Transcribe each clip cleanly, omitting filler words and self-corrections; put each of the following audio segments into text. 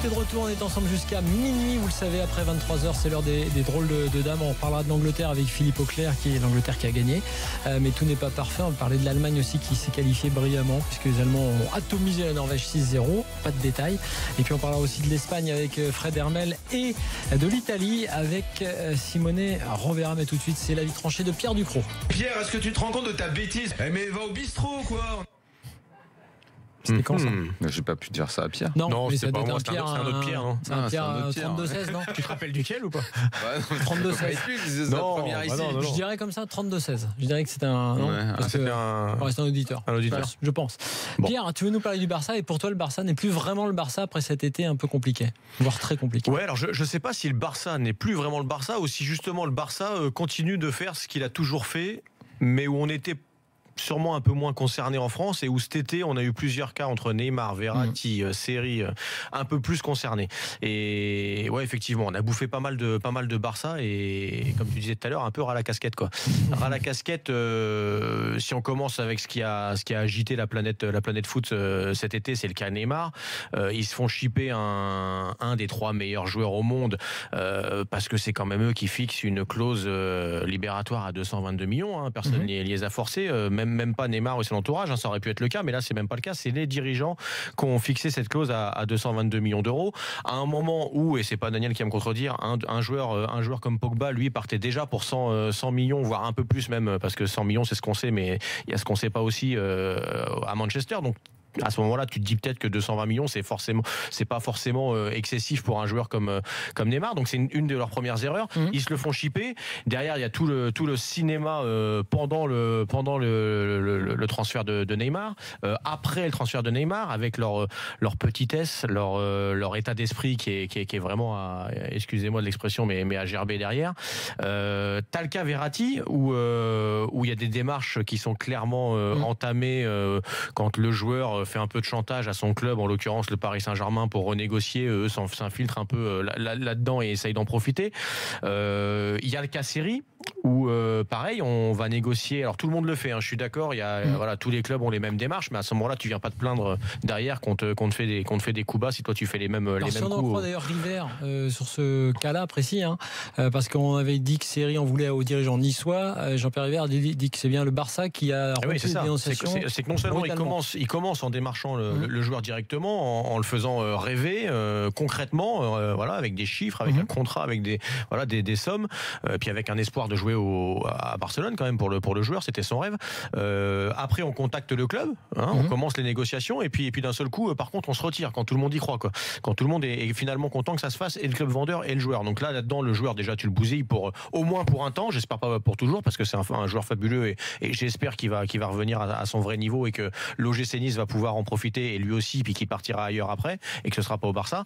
est de retour, on est ensemble jusqu'à minuit, vous le savez, après 23h, c'est l'heure des drôles de dames. On parlera de l'Angleterre avec Philippe Auclair, qui est l'Angleterre qui a gagné. Mais tout n'est pas parfait, on va parler de l'Allemagne aussi qui s'est qualifiée brillamment, puisque les Allemands ont atomisé la Norvège 6-0, pas de détails. Et puis on parlera aussi de l'Espagne avec Fred Hermel et de l'Italie avec Simone Rovera. Mais tout de suite, c'est l'avis tranché de Pierre Ducrot. Pierre, est-ce que tu te rends compte de ta bêtise ? Mais va au bistrot, quoi. C'était quand ça ? J'ai pas pu dire ça à Pierre. Non, mais c'était pas moi, c'est un autre Pierre, non ? C'est un Pierre 32-16, non ? Tu te rappelles duquel ou pas ? 32-16. Non, Je dirais comme ça 32-16. Je dirais que c'était un. Non, Ouais, parce que c'est un auditeur. Un auditeur. Voilà, je pense. Bon. Pierre, tu veux nous parler du Barça, et pour toi, le Barça n'est plus vraiment le Barça après cet été un peu compliqué, voire très compliqué. Ouais, alors je sais pas si le Barça n'est plus vraiment le Barça ou si justement le Barça continue de faire ce qu'il a toujours fait, mais où on était sûrement un peu moins concerné en France et où cet été on a eu plusieurs cas entre Neymar, Verratti, Seri, un peu plus concernés. Et ouais, effectivement, on a bouffé pas mal de Barça et comme tu disais tout à l'heure, un peu ras la casquette quoi. Ras la casquette. Si on commence avec ce qui a agité la planète foot cet été, c'est le cas Neymar. Ils se font shipper un des 3 meilleurs joueurs au monde parce que c'est quand même eux qui fixent une clause libératoire à 222 millions. Hein. Personne n'y les a forcés. Même pas Neymar ou son entourage, hein, ça aurait pu être le cas, mais là c'est même pas le cas, c'est les dirigeants qui ont fixé cette clause à 222 millions d'euros, à un moment où, et c'est pas Daniel qui va me contredire, un joueur comme Pogba, lui, partait déjà pour 100 millions, voire un peu plus même, parce que 100 millions c'est ce qu'on sait, mais il y a ce qu'on sait pas aussi à Manchester, donc à ce moment-là, tu te dis peut-être que 220 millions, c'est pas forcément excessif pour un joueur comme Neymar. Donc c'est une de leurs premières erreurs. Ils se le font shipper. Derrière, il y a tout le cinéma pendant le transfert de Neymar. Après le transfert de Neymar, avec leur petitesse, leur état d'esprit qui est vraiment, excusez-moi de l'expression, mais à gerber derrière. T'as le cas Verratti où il y a des démarches qui sont clairement entamées quand le joueur fait un peu de chantage à son club, en l'occurrence le Paris Saint-Germain, pour renégocier. Eux s'infiltrent un peu là-dedans et essayent d'en profiter. Il y a le cas Seri où pareil, on va négocier. Alors tout le monde le fait, hein, je suis d'accord. Il y a voilà, tous les clubs ont les mêmes démarches, mais à ce moment-là, tu viens pas te plaindre derrière qu'on te fait des coups bas si toi tu fais les mêmes si on coups. en croit d'ailleurs River sur ce cas-là précis, hein, parce qu'on avait dit que Seri en voulait aux dirigeants niçois. Jean-Pierre River dit que c'est bien le Barça qui a rompu les dénonciations. C'est que non seulement il commence en démarchant le joueur directement, en le faisant rêver concrètement, voilà, avec des chiffres, avec un contrat, avec des sommes, puis avec un espoir de jouer à Barcelone quand même pour le joueur, c'était son rêve. Après, on contacte le club, hein, on commence les négociations, et puis d'un seul coup, par contre, on se retire quand tout le monde y croit, quoi. Quand tout le monde est finalement content que ça se fasse, et le club vendeur et le joueur. Donc là-dedans, le joueur, déjà, tu le bousilles au moins pour un temps. J'espère pas pour toujours, parce que c'est un joueur fabuleux, et j'espère qu'il va revenir à son vrai niveau, et que l'OGC Nice va pouvoir en profiter, et lui aussi, puis qu'il partira ailleurs après, et que ce sera pas au Barça.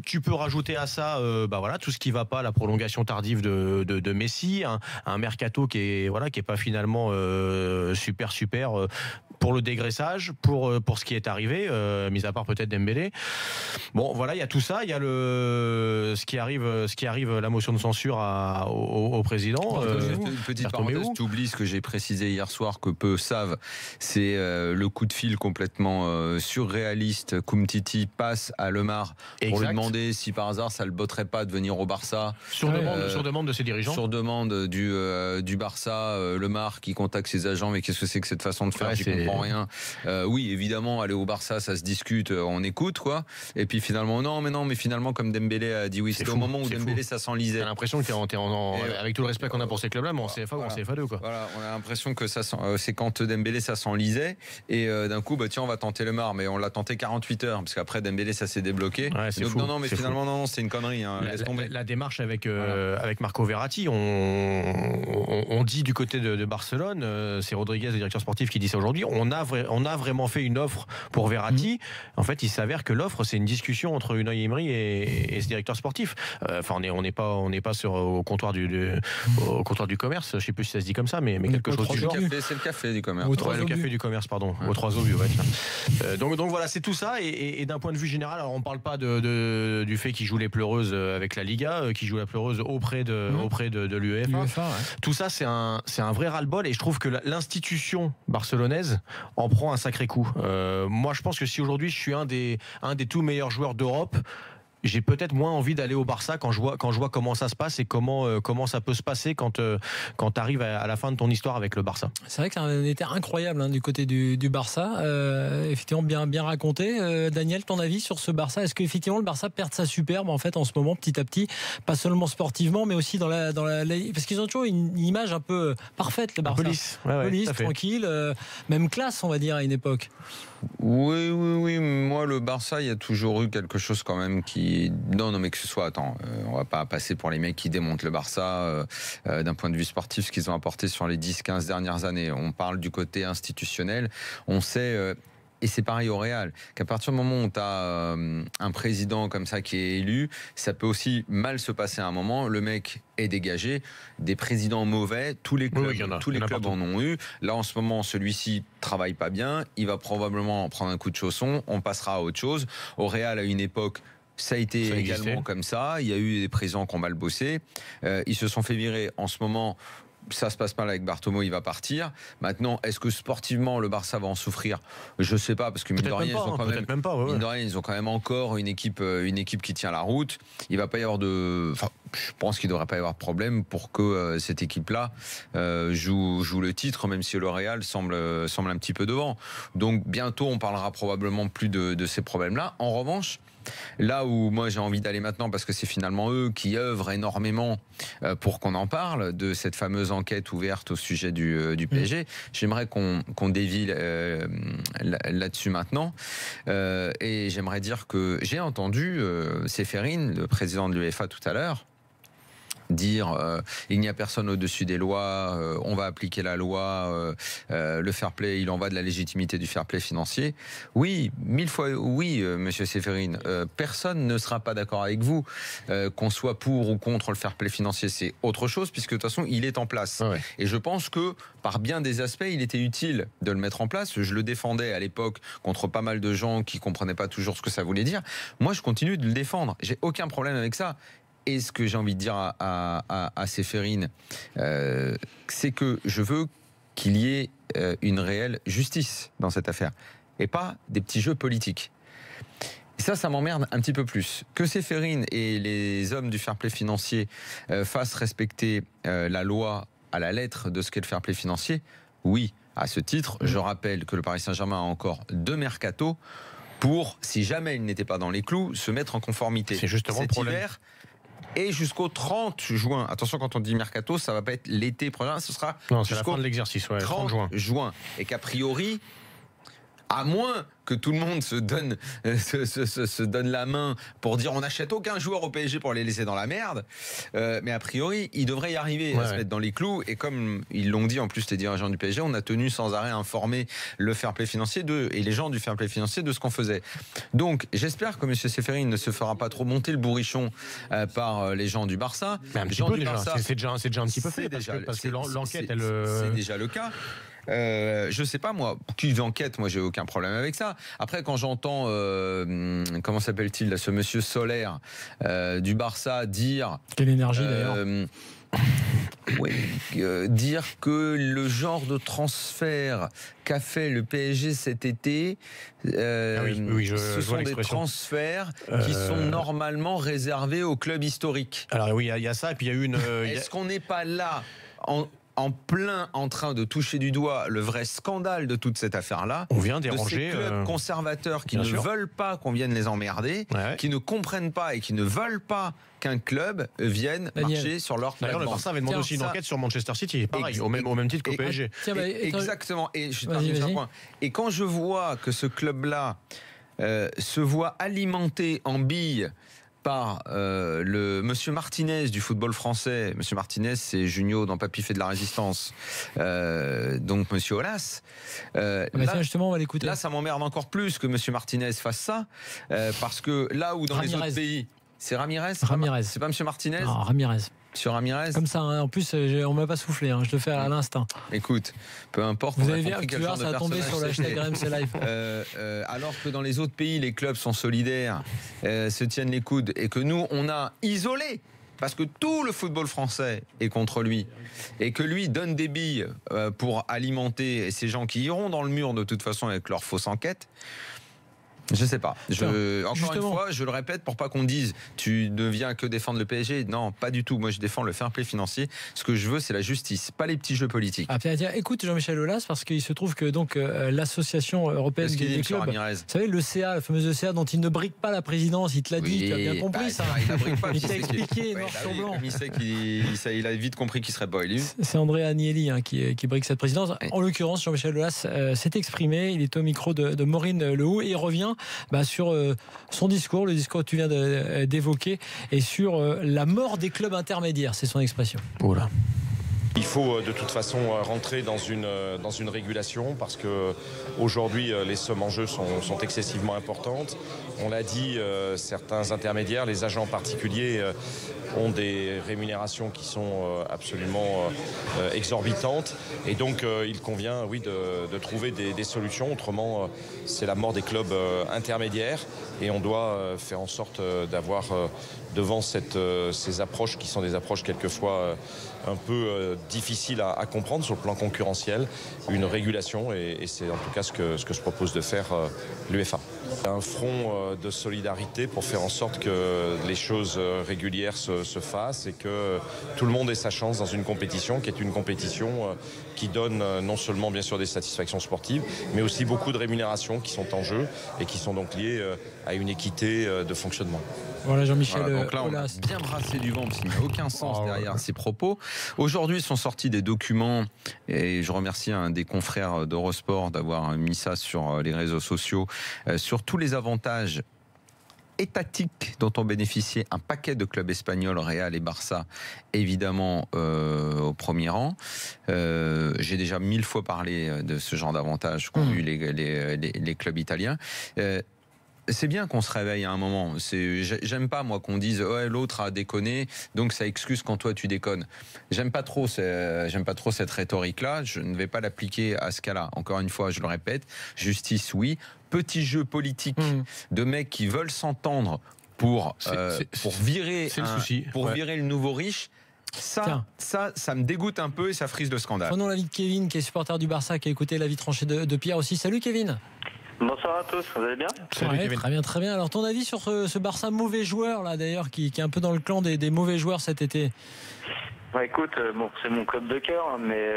Tu peux rajouter à ça, voilà, tout ce qui va pas, la prolongation tardive de Messi, un mercato qui est pas finalement super pour le dégraissage, pour ce qui est arrivé, mis à part peut-être Dembélé. Bon, voilà, il y a tout ça, il y a ce qui arrive, la motion de censure au président. Une petite parenthèse, tu oublies ce que j'ai précisé hier soir que peu savent, c'est le coup de fil complètement surréaliste. Koumtiti passe à Lemar pour lui demander si par hasard ça le botterait pas de venir au Barça. Sur demande de ses dirigeants. Sur demande du Barça, Lemar qui contacte ses agents, mais qu'est-ce que c'est que cette façon de faire, j'y comprends rien. Oui, évidemment, aller au Barça, ça se discute, on écoute, quoi. Et puis finalement, mais finalement, comme Dembélé a dit oui, c'était au moment où Dembélé ça s'enlisait. J'ai l'impression que avec tout le respect qu'on a pour ces clubs-là, mais en CFA ou en CFA2, quoi. Voilà, on a l'impression que c'est quand Dembélé ça s'enlisait, et d'un coup, tiens, on va tenter Lemar, mais on l'a tenté 48 heures, parce qu'après Dembélé ça s'est débloqué. Ouais, donc fou, mais finalement, non, c'est une connerie. Hein, laisse tomber. La démarche avec Marco Verratti, on dit du côté de Barcelone, c'est Rodriguez, le directeur sportif, qui dit ça aujourd'hui, on a vraiment fait une offre pour Verratti. En fait, il s'avère que l'offre, c'est une discussion entre Unai Emery et ce directeur sportif. Enfin, on n'est pas au comptoir du commerce, je sais plus si ça se dit comme ça, mais quelque chose du genre. C'est le café du commerce. Le café du commerce, pardon. Aux 3 obus, ouais. Donc voilà, c'est tout ça, et d'un point de vue général, alors on parle pas du fait qu'il joue les pleureuses avec la Liga, qu'il joue la pleureuse auprès de l'UEFA. Tout ça, c'est un vrai ras-le-bol, et je trouve que l'institution barcelonaise en prend un sacré coup. Moi, je pense que si aujourd'hui je suis un des tout meilleurs joueurs d'Europe, j'ai peut-être moins envie d'aller au Barça quand je vois comment ça se passe et comment ça peut se passer quand tu arrives à la fin de ton histoire avec le Barça. C'est vrai que c'est un été incroyable du côté du Barça. Effectivement, bien raconté. Daniel, ton avis sur ce Barça? Est-ce qu'effectivement le Barça perd sa superbe en fait en ce moment, petit à petit, pas seulement sportivement, mais aussi dans la parce qu'ils ont toujours une image un peu parfaite, le Barça. Police, tranquille, même classe, on va dire, à une époque. Oui. Moi, le Barça, il y a toujours eu quelque chose quand même qui... Non, mais que ce soit... Attends, on va pas passer pour les mecs qui démontent le Barça d'un point de vue sportif, ce qu'ils ont apporté sur les 10-15 dernières années. On parle du côté institutionnel. On sait... Et c'est pareil au Real, qu'à partir du moment où tu as un président comme ça qui est élu, ça peut aussi mal se passer à un moment. Le mec est dégagé. Des présidents mauvais, tous les clubs en ont eu. Là, en ce moment, celui-ci travaille pas bien. Il va probablement prendre un coup de chausson. On passera à autre chose. Au Real, à une époque... Ça a été également comme ça. Il y a eu des présidents qui ont mal bossé. Ils se sont fait virer. En ce moment, ça se passe mal avec Bartomeu, il va partir. Maintenant, est-ce que sportivement le Barça va en souffrir? Je sais pas, parce que mine de rien, ils ont quand même encore une équipe qui tient la route. Il va pas y avoir je pense qu'il devrait pas y avoir de problème pour que cette équipe-là joue le titre, même si le Real semble un petit peu devant. Donc bientôt, on parlera probablement plus de ces problèmes-là. En revanche, là où moi j'ai envie d'aller maintenant, parce que c'est finalement eux qui œuvrent énormément pour qu'on en parle, de cette fameuse enquête ouverte au sujet du PSG, j'aimerais qu'on dévie là-dessus maintenant. Et j'aimerais dire que j'ai entendu Ceferin, le président de l'UEFA tout à l'heure, dire il n'y a personne au-dessus des lois, on va appliquer la loi, le fair play, il en va de la légitimité du fair play financier. Oui, 1000 fois oui, monsieur Ceferin, personne ne sera pas d'accord avec vous, qu'on soit pour ou contre le fair play financier, c'est autre chose, puisque de toute façon il est en place. Ouais. Et je pense que par bien des aspects, il était utile de le mettre en place. Je le défendais à l'époque contre pas mal de gens qui comprenaient pas toujours ce que ça voulait dire. Moi, je continue de le défendre. J'ai aucun problème avec ça. Et ce que j'ai envie de dire à Ceferin, c'est que je veux qu'il y ait une réelle justice dans cette affaire et pas des petits jeux politiques. Et ça m'emmerde un petit peu plus. Que Ceferin et les hommes du fair play financier fassent respecter la loi à la lettre de ce qu'est le fair play financier, oui. À ce titre, je rappelle que le Paris Saint-Germain a encore 2 mercatos pour, si jamais il n'était pas dans les clous, se mettre en conformité. C'est justement le problème. Hiver, et jusqu'au 30 juin. Attention, quand on dit mercato, ça va pas être l'été prochain, ce sera jusqu'au fin de l'exercice, 30 juin. Et qu'a priori, à moins que tout le monde se donne la main pour dire on n'achète aucun joueur au PSG pour les laisser dans la merde, mais a priori il devrait y arriver à se mettre dans les clous, et comme ils l'ont dit en plus les dirigeants du PSG, on a tenu sans arrêt à informer le fair play financier et les gens du fair play financier de ce qu'on faisait. Donc j'espère que M. Ceferin ne se fera pas trop monter le bourrichon par les gens du Barça. Mais un petit peu déjà, c'est déjà un petit peu fait, parce que l'enquête c'est déjà le cas. Je sais pas moi, qui enquête, moi j'ai aucun problème avec ça. Après, quand j'entends comment s'appelle-t-il là, ce monsieur Solaire du Barça dire quelle énergie d'ailleurs, dire que le genre de transfert qu'a fait le PSG cet été, ce sont des transferts qui sont normalement réservés aux clubs historiques. Alors oui, il y a ça, et puis il y a eu une. Est-ce qu'on n'est pas là en plein en train de toucher du doigt le vrai scandale de toute cette affaire-là? On vient déranger de ces clubs conservateurs qui ne veulent pas qu'on vienne les emmerder, qui ne comprennent pas et qui ne veulent pas qu'un club vienne marcher sur leur plateforme. D'ailleurs, le Barça avait demandé aussi une enquête sur Manchester City, pareil, au même titre qu'au PSG. Exactement. Et je termine sur un point. Et quand je vois que ce club-là se voit alimenté en billes par le monsieur Martinez du football français. Monsieur Martinez, c'est Junio dans Papy fait de la résistance. Donc monsieur Aulas. Là, justement, on va l'écouter. Là, ça m'emmerde encore plus que monsieur Martinez fasse ça, parce que là où dans les autres pays, c'est Ramirez. C'est pas monsieur Martinez. Non, Ramirez. Sur Ramirez. Comme ça, en plus, on m'a pas soufflé, je le fais à l'instinct. Écoute, peu importe. Vous avez vu, ça a tombé sur le hashtag RMC Live. Alors que dans les autres pays, les clubs sont solidaires, se tiennent les coudes, et que nous, on a isolé parce que tout le football français est contre lui et que lui donne des billes pour alimenter ces gens qui iront dans le mur de toute façon avec leur fausse enquête. Je sais pas. Encore une fois, je le répète pour pas qu'on dise tu ne viens que défendre le PSG. Non, pas du tout. Moi, je défends le fair play financier. Ce que je veux, c'est la justice, pas les petits jeux politiques. Ah, tiens, écoute Jean-Michel Aulas, parce qu'il se trouve que donc l'association européenne des clubs, vous savez, le CA, le fameux CA dont il ne brigue pas la présidence, il te l'a dit, tu as bien compris ça. Il t'a expliqué noir sur blanc. Il sait qu'il a vite compris qu'il serait pas élu. C'est André Agnelli qui brigue cette présidence. En l'occurrence, Jean-Michel Aulas s'est exprimé. Il est au micro de Maureen Lehoux et il revient sur son discours, le discours que tu viens d'évoquer, et sur la mort des clubs intermédiaires, c'est son expression. Voilà. Il faut de toute façon rentrer dans une régulation parce que aujourd'hui les sommes en jeu sont excessivement importantes. On l'a dit, certains intermédiaires, les agents particuliers ont des rémunérations qui sont absolument exorbitantes et donc il convient de trouver des solutions. Autrement, c'est la mort des clubs intermédiaires et on doit faire en sorte d'avoir devant ces approches qui sont des approches quelquefois un peu difficiles à comprendre sur le plan concurrentiel, une régulation et c'est en tout cas ce que je propose de faire l'UEFA. Un front de solidarité pour faire en sorte que les choses régulières se fassent et que tout le monde ait sa chance dans une compétition qui est une compétition qui donne non seulement bien sûr des satisfactions sportives mais aussi beaucoup de rémunérations qui sont en jeu et qui sont donc liées à une équité de fonctionnement. Voilà Jean-Michel donc là, on a bien brassé du vent parce qu'il n'y a aucun sens derrière ces propos. Aujourd'hui sont sortis des documents et je remercie un des confrères d'Eurosport d'avoir mis ça sur les réseaux sociaux sur tous les avantages étatiques dont ont bénéficié un paquet de clubs espagnols, Real et Barça, évidemment au premier rang. J'ai déjà 1000 fois parlé de ce genre d'avantages qu'ont eu les clubs italiens. C'est bien qu'on se réveille à un moment. J'aime pas moi qu'on dise ouais, l'autre a déconné, donc ça excuse quand toi tu déconnes. J'aime pas trop cette rhétorique-là. Je ne vais pas l'appliquer à ce cas-là. Encore une fois, je le répète, justice oui, petit jeu politique de mecs qui veulent s'entendre pour virer le nouveau riche. Ça me dégoûte un peu et ça frise le scandale. Prenons l'avis de Kevin, qui est supporter du Barça, qui a écouté l'avis tranché de Pierre aussi. Salut Kevin. Bonsoir à tous, vous allez bien? Très bien. Alors ton avis sur ce Barça mauvais joueur là d'ailleurs qui est un peu dans le clan des mauvais joueurs cet été? Bah écoute, c'est mon club de cœur, mais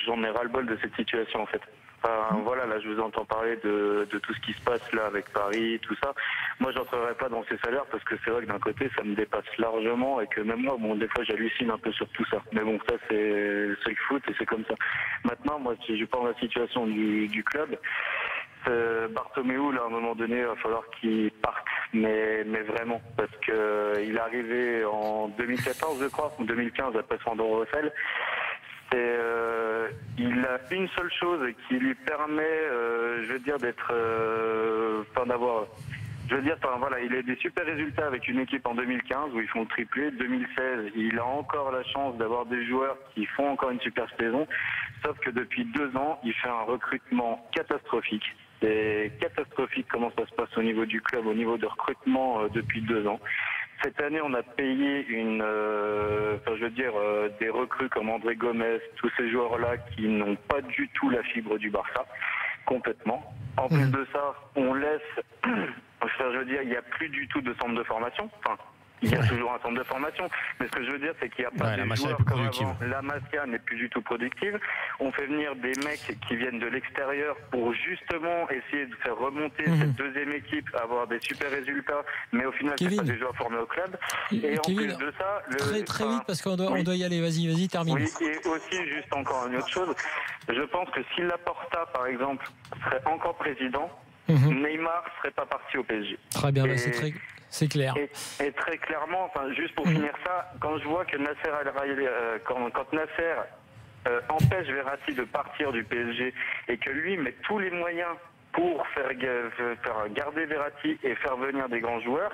j'en ai ras-le-bol de cette situation en fait. Enfin, voilà, là je vous entends parler de tout ce qui se passe là avec Paris, tout ça. Moi j'entrerai pas dans ces salaires parce que c'est vrai que d'un côté ça me dépasse largement et que même moi, des fois j'hallucine un peu sur tout ça. Mais bon, ça c'est le foot et c'est comme ça. Maintenant, moi si je prends la situation du club, Bartomeu, là, à un moment donné, il va falloir qu'il parte, mais vraiment, parce que il est arrivé en 2014, je crois, ou 2015, après Sandro Rossell. Il a une seule chose qui lui permet, il a des super résultats avec une équipe en 2015 où ils font le triplé. 2016, il a encore la chance d'avoir des joueurs qui font encore une super saison. Sauf que depuis 2 ans, il fait un recrutement catastrophique. C'est catastrophique comment ça se passe au niveau du club, au niveau de recrutement depuis 2 ans. Cette année, on a payé des recrues comme André Gomez, tous ces joueurs-là qui n'ont pas du tout la fibre du Barça, complètement. En plus de ça, on laisse, il n'y a plus du tout de centre de formation. Enfin, il y a toujours un centre de formation, mais ce que je veux dire, c'est qu'il n'y a pas de joueurs comme avant. La Masia n'est plus du tout productive. On fait venir des mecs qui viennent de l'extérieur pour justement essayer de faire remonter cette deuxième équipe, avoir des super résultats, mais au final, c'est pas des joueurs formés au club. Et en plus de ça, très vite parce qu'on doit y aller. Vas-y, termine. Oui, et aussi juste encore une autre chose. Je pense que si Laporta, par exemple, serait encore président, Neymar serait pas parti au PSG. Très bien, c'est clair. Et très clairement, juste pour finir ça, quand je vois que Nasser quand Nasser empêche Verratti de partir du PSG et que lui met tous les moyens pour faire garder Verratti et faire venir des grands joueurs,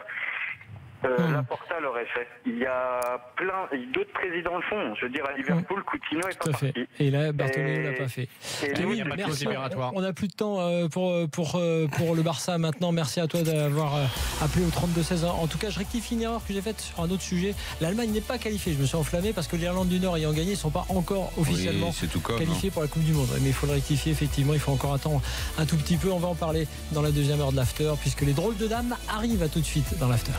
Laporta l'aurait fait. Il y a plein d'autres présidents le font. Je veux dire, à Liverpool, Coutinho est pas parti. Et là, Bartomeu l'a pas fait. Il n'y a pas de clause libératoire. On n'a plus de temps pour le Barça maintenant. Merci à toi d'avoir appelé au 32-16. En tout cas, je rectifie une erreur que j'ai faite sur un autre sujet. L'Allemagne n'est pas qualifiée. Je me suis enflammé parce que l'Irlande du Nord ayant gagné, ils ne sont pas encore officiellement qualifiés pour la Coupe du Monde. Mais il faut le rectifier, effectivement. Il faut encore attendre un tout petit peu. On va en parler dans la deuxième heure de l'after, puisque les drôles de dames arrivent à tout de suite dans l'after.